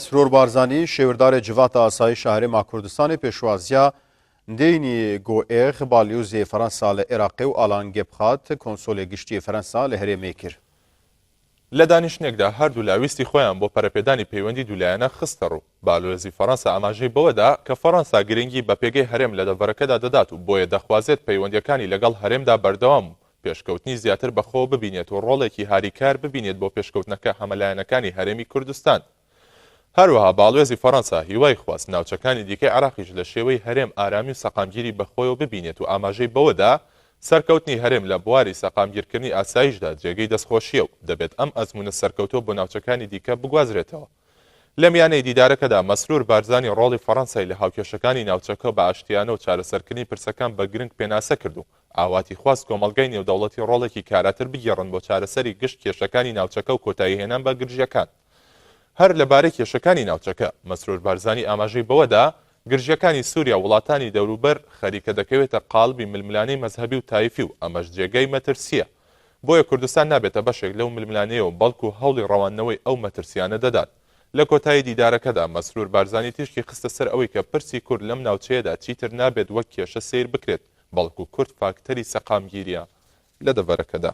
سرور بارزانی شێوەردارێ جڤاتە ئاسایی شارێما کوردستانی پێشوازیە دێنی گۆئێغ بالیۆزێ فەرەنسا لە عێراقێ و ئالانگێ بخات کۆنسۆلێ گشتیە فەرەنسا لە هەرێمێ کرد. لە دانیشتنێکدا هەردوو لاویستی خۆیان بۆ پەرەپێدانی پەیوەندی دوولایەنە خستە ڕوو. باڵۆزی فەرەنسا ئاماژەی بەوەدا کە فەرەنسا گرنگی بە پێگەی هەرێم لە دەڤەرەکەدا دەدات و بۆیە دەخوازێت پەیوەندیەکانی لەگەڵ هەرێمدا بەردەوام و پێشکەوتنی زیاتر بەخۆ ببینێت و ڕۆڵێکی هاریکار ببینێت بۆ پێشکەوتنەکە هەمەلایەنەکانی هەرێمی کوردستان. هەروەها باڵێزی فەرەنسا هیوای خواست ناوچەکانی دیکەی عێراقیش لە شێوەی هەرێم ئارامی و سەقامگیری بەخۆیەوە ببینێت و ئاماژەی بەوەدا سەرکەوتنی هەرێم لە بواری سەقامگیرکردنی ئاسایشدا جێگەی دەستخۆشیە و دەبێت ئەم ئەزمونە سەرکەوتۆ بۆ ناوچەکانی دیکە بگوازرێتەوە. لە میانەی دیدارەکەدا مەسرور بارزانی ڕۆڵی فەرەنسای لە هاوکێشەکانی ناوچەکە بە ئاشتیانە و چارەسەرکردنی پرسەکان بە گرنگ پێناسە کرد و ئاواتی خواست کۆمەڵگەی نێودەوڵەتی ڕۆڵێکی کاراتر بگێڕن بۆ چارەسەری گشت کێشەکانی ناوچەکە و کۆتایی هێنان بە گرژیەکان. هەر لەبارەی کێشەکانی ناوچەکە مەسرور بارزانی ئاماژەی بەوەدا گرژیەکانی سووریا وڵاتانی دەوروبەر خەریکە دەکەوێتە قاڵبی ململانەی مەزهەبی و تایفی و ئەمەش جێگەی مەترسیە. بۆیە کوردستان نابێتە بەشێک لەو ململانەیەوە بەڵکو هەوڵی ڕەوانەوەی ئەو مەترسیانە دەدات. لە کۆتایی دیدارەکەدا مەسرور بارزانی تیشکی خستە سەر ئەوەی کە پرسی کورد لەم ناوچەیەدا چیتر نابێت وەک کێشە سیر بکرێت بەڵکو کورد فاکتەری سەقامگیریە لە دەڤەرەکەدا.